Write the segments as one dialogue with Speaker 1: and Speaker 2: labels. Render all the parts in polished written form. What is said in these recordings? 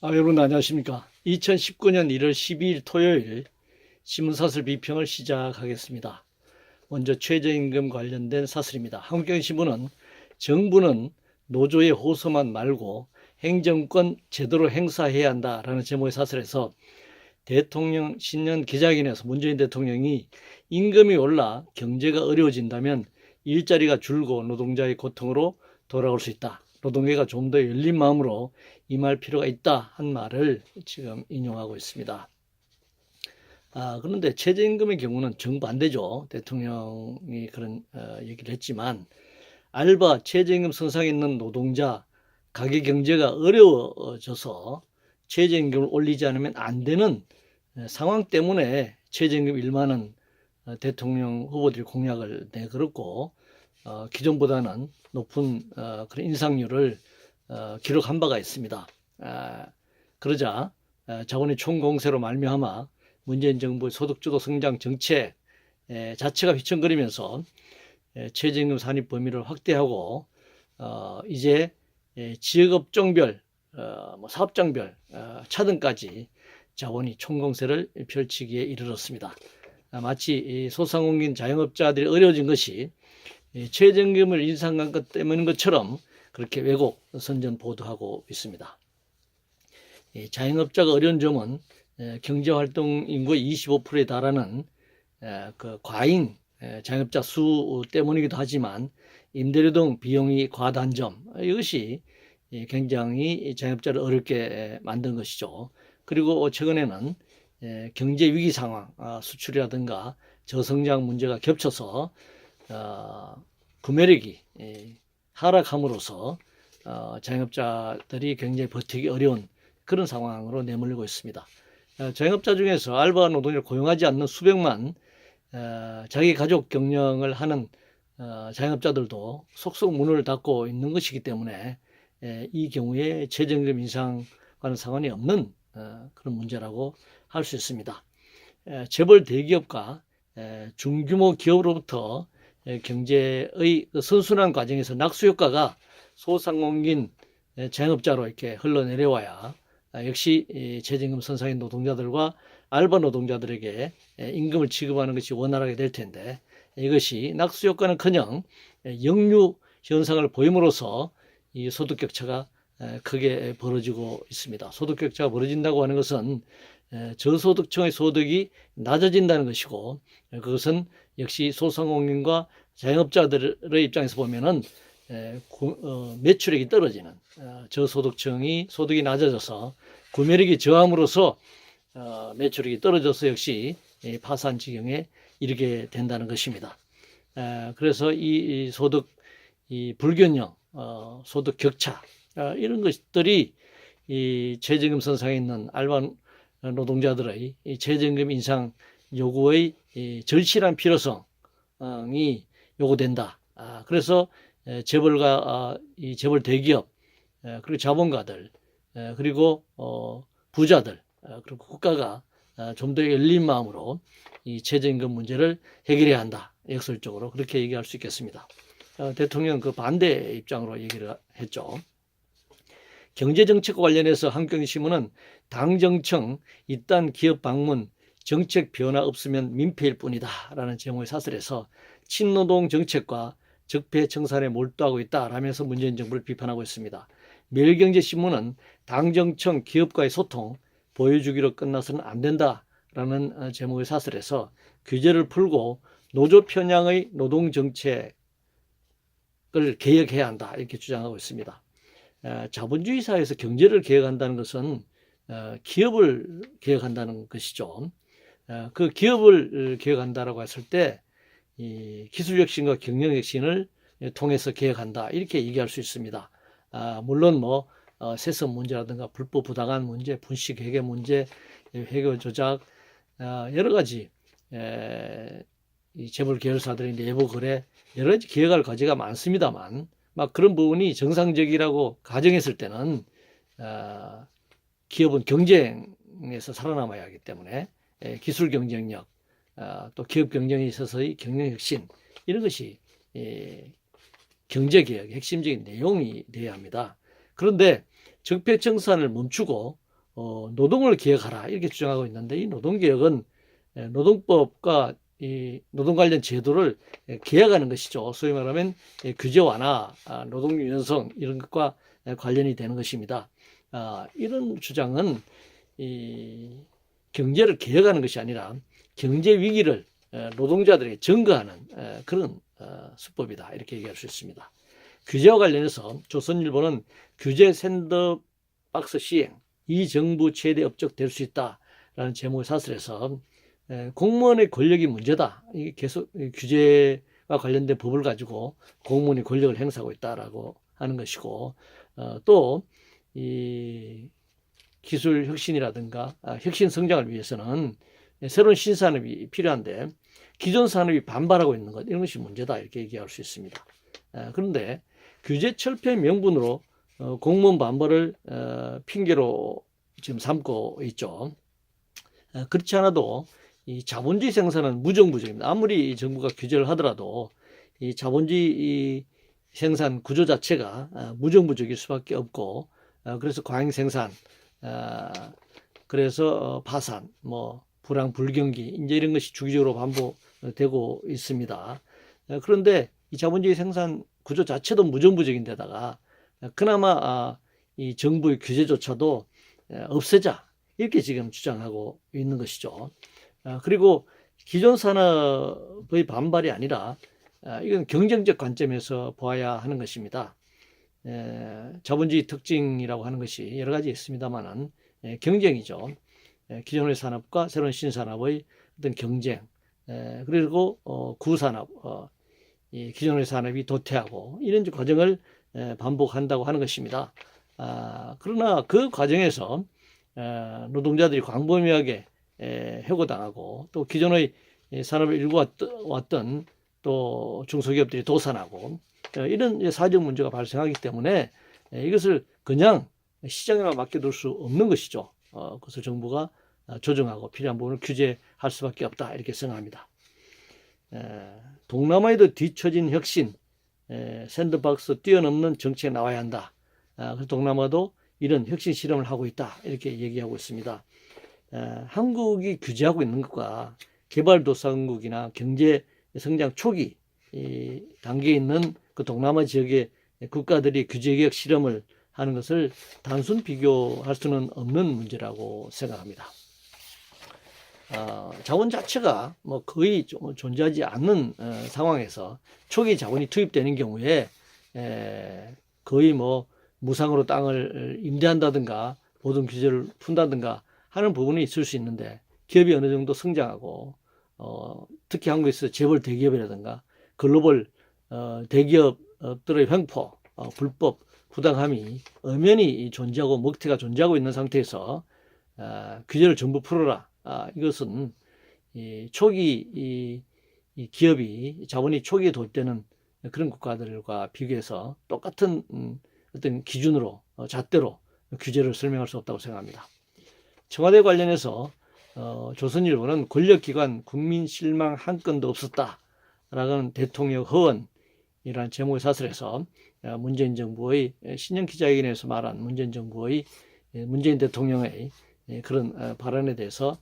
Speaker 1: 여러분 안녕하십니까. 2019년 1월 12일 토요일 신문사설 비평을 시작하겠습니다. 먼저 최저임금 관련된 사설입니다. 한국경제신문은 정부는 노조의 호소만 말고 행정권 제대로 행사해야 한다라는 제목의 사설에서 대통령 신년 기자회견에서 문재인 대통령이 임금이 올라 경제가 어려워진다면 일자리가 줄고 노동자의 고통으로 돌아올 수 있다. 노동계가 좀 더 열린 마음으로 임할 필요가 있다 한 말을 지금 인용하고 있습니다. 그런데 최저임금의 경우는 정반대죠. 대통령이 그런 얘기를 했지만 알바 최저임금 선상에 있는 노동자 가계 경제가 어려워져서 최저임금을 올리지 않으면 안 되는 상황 때문에 최저임금 1만원 대통령 후보들이 공약을 내걸었고 기존보다는 높은 그런 인상률을 기록한 바가 있습니다. 그러자 자본의 총공세로 말미암아 문재인 정부의 소득주도 성장 정책 자체가 휘청거리면서 최저임금 산입 범위를 확대하고 이제 지역업종별, 사업장별 차등까지 자본이 총공세를 펼치기에 이르렀습니다. 마치 소상공인 자영업자들이 어려워진 것이 최저임금을 인상한 것 때문인 것처럼 그렇게 왜곡 선전 보도하고 있습니다. 자영업자가 어려운 점은 경제활동 인구의 25%에 달하는 그 과잉 자영업자 수 때문이기도 하지만 임대료 등 비용이 과다한 점, 이것이 굉장히 자영업자를 어렵게 만든 것이죠. 그리고 최근에는 경제 위기 상황, 수출이라든가 저성장 문제가 겹쳐서 구매력이 하락함으로써 자영업자들이 굉장히 버티기 어려운 그런 상황으로 내몰리고 있습니다. 자영업자 중에서 알바 노동자를 고용하지 않는 수백만 자기 가족 경영을 하는 자영업자들도 속속 문을 닫고 있는 것이기 때문에 이 경우에 최저임금 인상과는 상관이 없는 그런 문제라고 할 수 있습니다. 재벌 대기업과 중규모 기업으로부터 경제의 선순환 과정에서 낙수 효과가 소상공인 자영업자로 이렇게 흘러내려와야 역시 최저임금 선상인 노동자들과 알바 노동자들에게 임금을 지급하는 것이 원활하게 될 텐데 이것이 낙수 효과는커녕 역류 현상을 보임으로써 이 소득 격차가 크게 벌어지고 있습니다. 소득 격차가 벌어진다고 하는 것은 저소득층의 소득이 낮아진다는 것이고 그것은 역시 소상공인과 자영업자들의 입장에서 보면은 매출액이 떨어지는 저소득층이 소득이 낮아져서 구매력이 저함으로써 매출액이 떨어져서 역시 파산 지경에 이르게 된다는 것입니다. 그래서 이 소득 불균형, 소득 격차 이런 것들이 이 최저임금 선상에 있는 알바 노동자들의 이 최저임금 인상 요구의 절실한 필요성이 요구된다. 그래서 재벌과 이 재벌 대기업 그리고 자본가들 그리고 부자들 그리고 국가가 좀 더 열린 마음으로 이 최저임금 문제를 해결해야 한다. 역설적으로 그렇게 얘기할 수 있겠습니다. 대통령 그 반대 입장으로 얘기를 했죠. 경제정책과 관련해서 한국경제신문은 당정청 이딴 기업 방문 정책 변화 없으면 민폐일 뿐이다 라는 제목의 사설에서 친노동 정책과 적폐 청산에 몰두하고 있다라면서 문재인 정부를 비판하고 있습니다. 매일경제신문은 당정청 기업과의 소통 보여주기로 끝나서는 안 된다라는 제목의 사설에서 규제를 풀고 노조 편향의 노동 정책을 개혁해야 한다 이렇게 주장하고 있습니다. 자본주의 사회에서 경제를 개혁한다는 것은 기업을 개혁한다는 것이죠. 그 기업을 개혁한다라고 했을 때 이 기술 혁신과 경영 혁신을 통해서 개혁한다 이렇게 얘기할 수 있습니다. 물론 뭐 세습 문제라든가 불법 부당한 문제, 분식 회계 문제, 회계 조작 여러 가지 이 재벌 계열사들의 내부 거래 여러 가지 개혁할 과제가 많습니다만 막 그런 부분이 정상적이라고 가정했을 때는 기업은 경쟁에서 살아남아야 하기 때문에 기술 경쟁력 또 기업 경쟁에 있어서의 경영 혁신 이런 것이 경제개혁의 핵심적인 내용이 되어야 합니다. 그런데 적폐청산을 멈추고 노동을 개혁하라 이렇게 주장하고 있는데, 이 노동개혁은 노동법과 이 노동 관련 제도를 개혁하는 것이죠. 소위 말하면 규제 완화, 노동 유연성 이런 것과 관련이 되는 것입니다. 이런 주장은 이 경제를 개혁하는 것이 아니라 경제 위기를 노동자들에게 전가하는 그런 수법이다 이렇게 얘기할 수 있습니다. 규제와 관련해서 조선일보는 규제 샌드박스 시행, 이 정부 최대 업적 될 수 있다라는 제목의 사설에서 공무원의 권력이 문제다. 이게 계속 규제와 관련된 법을 가지고 공무원이 권력을 행사하고 있다라고 하는 것이고, 또 이 기술 혁신이라든가 혁신 성장을 위해서는 새로운 신산업이 필요한데 기존 산업이 반발하고 있는 것, 이런 것이 문제다 이렇게 얘기할 수 있습니다. 그런데 규제 철폐 명분으로 공무원 반발을 핑계로 지금 삼고 있죠. 그렇지 않아도 이 자본주의 생산은 무정부적입니다. 아무리 정부가 규제를 하더라도 이 자본주의 생산 구조 자체가 무정부적일 수밖에 없고, 그래서 과잉 생산, 그래서 파산, 뭐 불황, 불경기 이제 이런 것이 주기적으로 반복되고 있습니다. 그런데 이 자본주의 생산 구조 자체도 무정부적인 데다가 그나마 이 정부의 규제조차도 없애자 이렇게 지금 주장하고 있는 것이죠. 그리고 기존 산업의 반발이 아니라 이건 경쟁적 관점에서 보아야 하는 것입니다. 자본주의 특징이라고 하는 것이 여러 가지 있습니다만은 경쟁이죠. 기존의 산업과 새로운 신산업의 어떤 경쟁, 그리고 구산업, 이 기존의 산업이 도태하고 이런 과정을 반복한다고 하는 것입니다. 그러나 그 과정에서 노동자들이 광범위하게 해고당하고 또 기존의 산업을 일구 왔던 또 중소기업들이 도산하고 이런 사회적 문제가 발생하기 때문에 이것을 그냥 시장에만 맡겨둘 수 없는 것이죠. 그것을 정부가 조정하고 필요한 부분을 규제할 수밖에 없다 이렇게 생각합니다. 동남아에도 뒤처진 혁신, 샌드박스 뛰어넘는 정책이 나와야 한다. 그래서 동남아도 이런 혁신 실험을 하고 있다 이렇게 얘기하고 있습니다. 한국이 규제하고 있는 것과 개발도상국이나 경제 성장 초기 단계에 있는 그 동남아 지역의 국가들이 규제개혁 실험을 하는 것을 단순 비교할 수는 없는 문제라고 생각합니다. 자원 자체가 뭐 거의 존재하지 않는 상황에서 초기 자본이 투입되는 경우에 거의 뭐 무상으로 땅을 임대한다든가 보증 규제를 푼다든가 하는 부분이 있을 수 있는데, 기업이 어느 정도 성장하고 특히 한국에서 재벌 대기업이라든가 글로벌 대기업들의 횡포, 불법 부당함이 엄연히 존재하고 먹튀가 존재하고 있는 상태에서 규제를 전부 풀어라. 이것은 초기 이 기업이 자본이 초기에 도입되는 그런 국가들과 비교해서 똑같은 어떤 기준으로 잣대로 규제를 설명할 수 없다고 생각합니다. 청와대 관련해서 조선일보는 권력기관 국민 실망 한 건도 없었다라는 대통령 허언이라는 제목의 사설에서 문재인 정부의 신년 기자회견에서 말한 문재인 대통령의 그런 발언에 대해서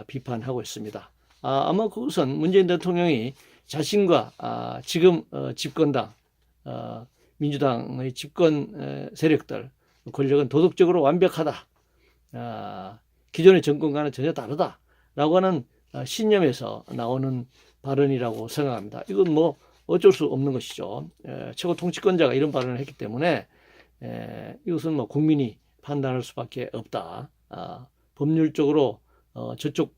Speaker 1: 비판하고 있습니다. 아마 그것은 문재인 대통령이 자신과 지금 집권당 민주당의 집권 세력들 권력은 도덕적으로 완벽하다, 기존의 정권과는 전혀 다르다라고 하는 신념에서 나오는 발언이라고 생각합니다. 이건 뭐 어쩔 수 없는 것이죠. 최고 통치권자가 이런 발언을 했기 때문에 이것은 뭐 국민이 판단할 수밖에 없다. 법률적으로 저쪽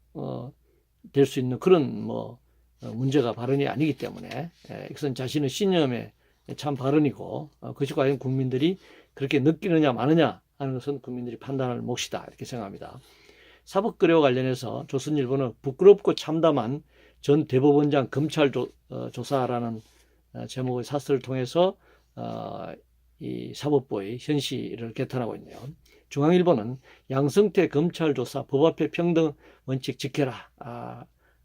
Speaker 1: 될 수 있는 그런 뭐 문제가 발언이 아니기 때문에 이것은 자신의 신념에 참 발언이고, 그것이 과연 국민들이 그렇게 느끼느냐 마느냐 하는 것은 국민들이 판단할 몫이다 이렇게 생각합니다. 사법거래와 관련해서 조선일보는 부끄럽고 참담한 전 대법원장 검찰 조사라는 제목의 사설을 통해서 이 사법부의 현실을 개탄하고 있네요. 중앙일보는 양승태 검찰 조사 법 앞에 평등 원칙 지켜라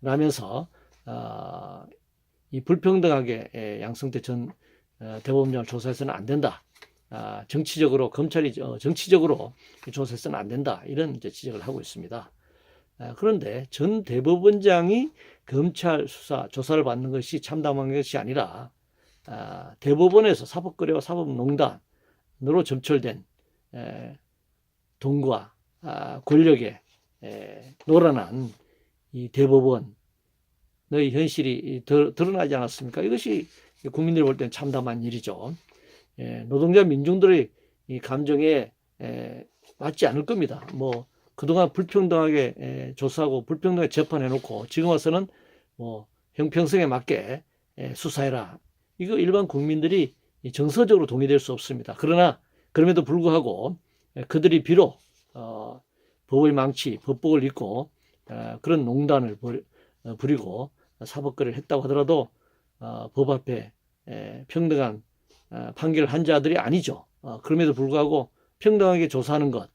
Speaker 1: 라면서 이 불평등하게 양승태 전 대법원장을 조사해서는 안 된다. 정치적으로 검찰이 정치적으로 조사해서는 안 된다 이런 이제 지적을 하고 있습니다. 그런데 전 대법원장이 검찰 수사 조사를 받는 것이 참담한 것이 아니라 대법원에서 사법거래와 사법농단으로 점철된 돈과 권력에 노란한 이 대법원의 현실이 드러나지 않았습니까? 이것이 국민들이 볼 때는 참담한 일이죠. 노동자 민중들의 이 감정에 맞지 않을 겁니다. 뭐 그동안 불평등하게 조사하고 불평등하게 재판해놓고 지금 와서는 뭐 형평성에 맞게 수사해라. 이거 일반 국민들이 정서적으로 동의될 수 없습니다. 그러나 그럼에도 불구하고 그들이 비록 법의 망치, 법복을 입고 그런 농단을 부리고 사법거래를 했다고 하더라도 법 앞에 평등한 판결을 한 자들이 아니죠. 그럼에도 불구하고 평등하게 조사하는 것,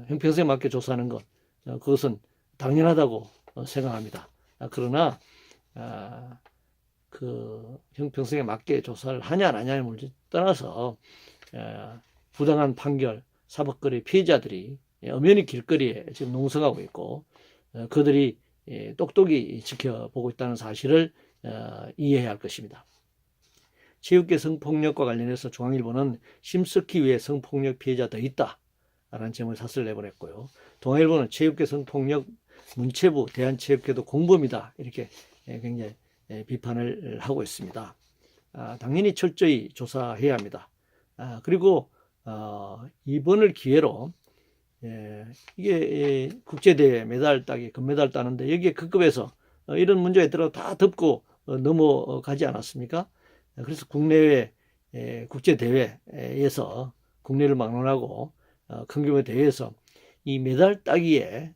Speaker 1: 형평성에 맞게 조사하는 것, 그것은 당연하다고 생각합니다. 그러나 그 형평성에 맞게 조사를 하냐 안 하냐를 떠나서 부당한 판결, 사법거래 피해자들이 엄연히 길거리에 지금 농성하고 있고 그들이 똑똑히 지켜보고 있다는 사실을 이해해야 할 것입니다. 체육계 성폭력과 관련해서 중앙일보는 심석희 외에 성폭력 피해자 더 있다라는 점을 사설을 내보냈고요. 동아일보는 체육계 성폭력 문체부 대한체육회도 공범이다 이렇게 굉장히 비판을 하고 있습니다. 당연히 철저히 조사해야 합니다. 그리고 이번을 기회로 이게 국제대회 메달 따기 금메달 따는데 여기에 급급해서 이런 문제에 들어 다 덮고 넘어가지 않았습니까? 그래서 국내외 국제대회에서 국내를 막론하고 큰 규모 대회에서 이 메달 따기에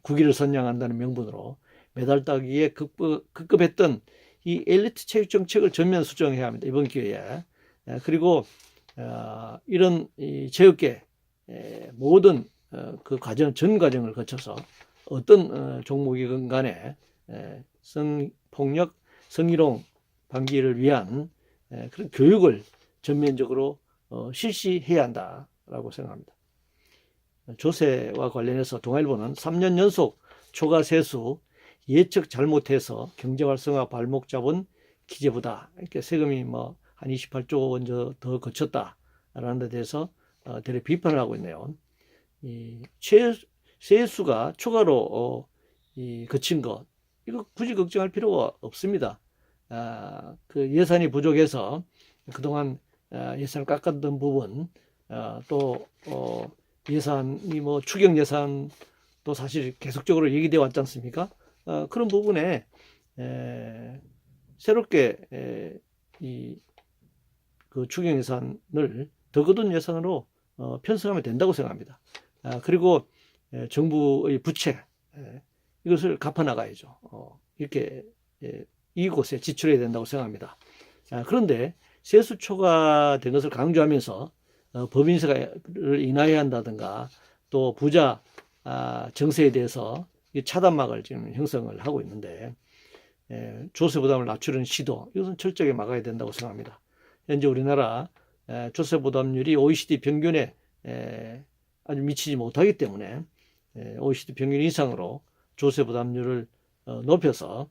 Speaker 1: 국위를 선양한다는 명분으로 메달 따기에 급급했던 이 엘리트 체육 정책을 전면 수정해야 합니다. 이번 기회에. 그리고 이런 이 체육계 모든 그 과정, 전 과정을 거쳐서 어떤 종목이건 간에 성폭력, 성희롱 방지를 위한 그런 교육을 전면적으로 실시해야 한다라고 생각합니다. 조세와 관련해서 동아일보는 3년 연속 초과 세수 예측 잘못해서 경제활성화 발목 잡은 기재부다. 이렇게 세금이 뭐 한 28조 원 더 거쳤다라는 데 대해서 대래 비판을 하고 있네요. 이 세수가 초과로 거친 것 이거 굳이 걱정할 필요가 없습니다. 그 예산이 부족해서 그동안 예산을 깎았던 부분 또 예산이 뭐 추경 예산도 사실 계속적으로 얘기되어 왔지 않습니까? 그런 부분에 새롭게 그 추경 예산을 더 거둔 예산으로 편성하면 된다고 생각합니다. 그리고 정부의 부채 이것을 갚아 나가야죠. 이렇게 이곳에 지출해야 된다고 생각합니다. 그런데 세수 초과된 것을 강조하면서 법인세를 인하해야 한다든가 또 부자 정세에 대해서 차단막을 지금 형성을 하고 있는데 조세 부담을 낮추려는 시도 이것은 철저하게 막아야 된다고 생각합니다. 현재 우리나라 조세 부담률이 OECD 평균에 아주 미치지 못하기 때문에 OECD 평균 이상으로 조세 부담률을 높여서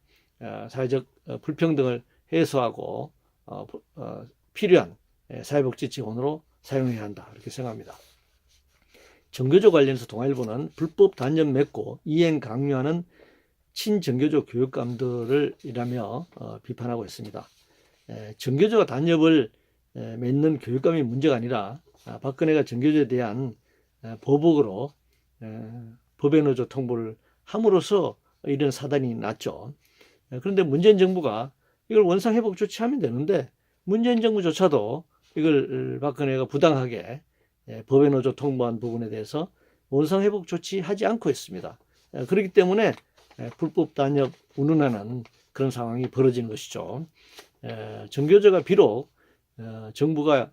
Speaker 1: 사회적 불평등을 해소하고 필요한 사회복지 지원으로 사용해야 한다 이렇게 생각합니다. 정교조 관련해서 동아일보는 불법 단협 맺고 이행 강요하는 친정교조 교육감들을 이라며 비판하고 있습니다. 정교조가 단협을 맺는 교육감이 문제가 아니라 박근혜가 정교조에 대한 보복으로 법의 노조 통보를 함으로써 이런 사단이 났죠. 그런데 문재인 정부가 이걸 원상회복 조치하면 되는데 문재인 정부조차도 이걸 박근혜가 부당하게 법의 노조 통보한 부분에 대해서 원상회복 조치하지 않고 있습니다. 그렇기 때문에 불법 단협 운운하는 그런 상황이 벌어지는 것이죠. 정교조가 비록 정부가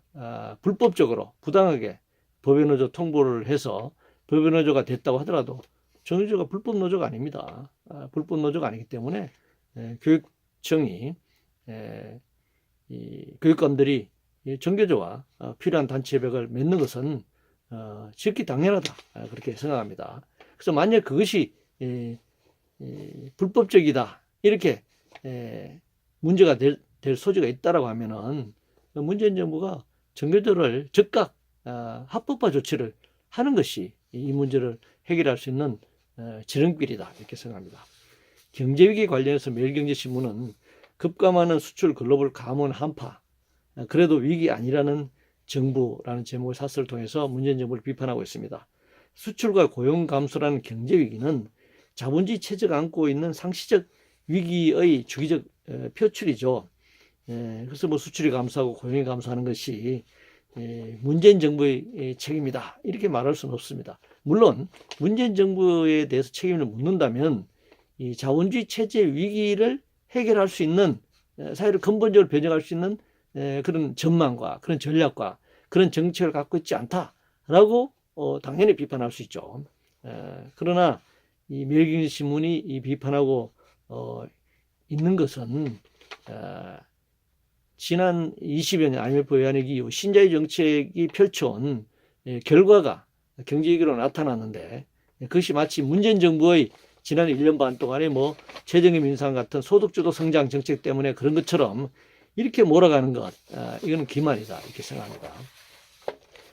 Speaker 1: 불법적으로 부당하게 법의 노조 통보를 해서 법의 노조가 됐다고 하더라도 정교조가 불법 노조가 아닙니다. 불법 노조가 아니기 때문에 교육청이 이 교육감들이 정교조와 필요한 단체 협약을 맺는 것은 지극히 당연하다, 그렇게 생각합니다. 그래서 만약 그것이 불법적이다 이렇게 문제가 될 소지가 있다라고 하면은 문재인 정부가 정교조를 즉각 합법화 조치를 하는 것이 이 문제를 해결할 수 있는 지름길이다 이렇게 생각합니다. 경제위기 관련해서 매일경제신문은 급감하는 수출 글로벌 가문 한파, 그래도 위기 아니라는 정부라는 제목의 사설을 통해서 문재인 정부를 비판하고 있습니다. 수출과 고용 감소라는 경제위기는 자본주의 체제가 안고 있는 상시적 위기의 주기적 표출이죠. 그래서 뭐 수출이 감소하고 고용이 감소하는 것이 문재인 정부의 책임이다 이렇게 말할 수는 없습니다. 물론 문재인 정부에 대해서 책임을 묻는다면 이 자본주의 체제 위기를 해결할 수 있는, 사회를 근본적으로 변형할 수 있는 그런 전망과 그런 전략과 그런 정책을 갖고 있지 않다라고 당연히 비판할 수 있죠. 그러나 이 매일경제신문이 이 비판하고 있는 것은 지난 20여 년 IMF 외환위기 이후 신자유 정책이 펼쳐온 결과가 경제위기로 나타났는데, 그것이 마치 문재인 정부의 지난 1년 반 동안에 뭐 최저임금 인상 같은 소득주도 성장 정책 때문에 그런 것처럼 이렇게 몰아가는 것, 이건 기만이다 이렇게 생각합니다.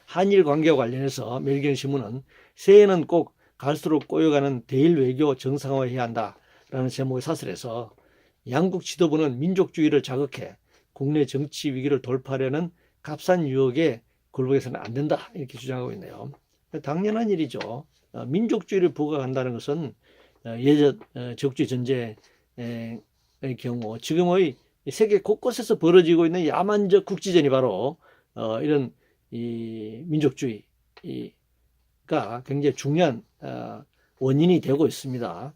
Speaker 1: 한일 관계와 관련해서 매일경제신문은 새해는 꼭 갈수록 꼬여가는 대일 외교 정상화해야 한다라는 제목의 사설에서 양국 지도부는 민족주의를 자극해 국내 정치 위기를 돌파하려는 값싼 유혹에 굴복해서는 안 된다 이렇게 주장하고 있네요. 당연한 일이죠. 민족주의를 부각한다는 것은 예전 적주의 전쟁의 경우 지금의 세계 곳곳에서 벌어지고 있는 야만적 국지전이 바로 이런 이 민족주의가 굉장히 중요한 원인이 되고 있습니다.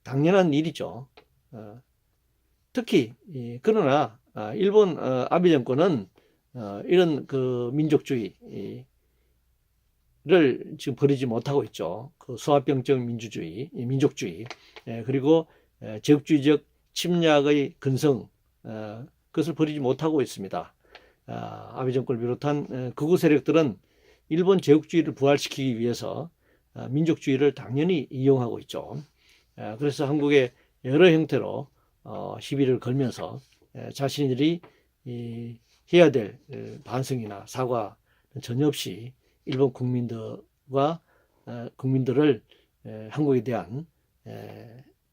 Speaker 1: 당연한 일이죠. 특히 그러나 일본 아베 정권은 이런 그 민족주의를 지금 버리지 못하고 있죠. 그 소화병적 민주주의, 민족주의, 그리고 제국주의적 침략의 근성, 그것을 버리지 못하고 있습니다. 아베 정권을 비롯한 극우 세력들은 일본 제국주의를 부활시키기 위해서 민족주의를 당연히 이용하고 있죠. 그래서 한국의 여러 형태로 시비를 걸면서 자신들이 해야 될 반성이나 사과는 전혀 없이 일본 국민들을 한국에 대한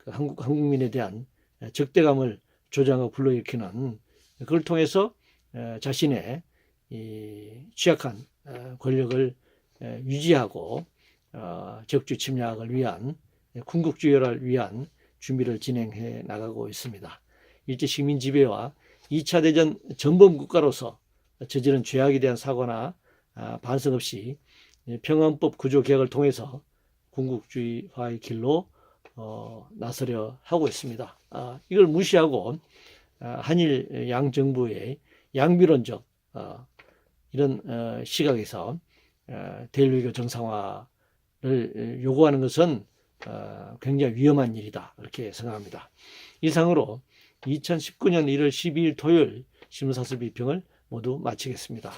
Speaker 1: 한국민에 대한 적대감을 조장하고 불러일으키는, 그걸 통해서 자신의 취약한 권력을 유지하고 적주 침략을 위한 군국주의를 위한 준비를 진행해 나가고 있습니다. 일제 식민 지배와 2차 대전 전범 국가로서 저지른 죄악에 대한 사과나 반성 없이 평화헌법 구조 개혁을 통해서 군국주의화의 길로 나서려 하고 있습니다. 이걸 무시하고 한일 양 정부의 양비론적 이런 시각에서 대일 외교 정상화를 요구하는 것은 굉장히 위험한 일이다 그렇게 생각합니다. 이상으로 2019년 1월 12일 토요일 신문사설 비평을 모두 마치겠습니다.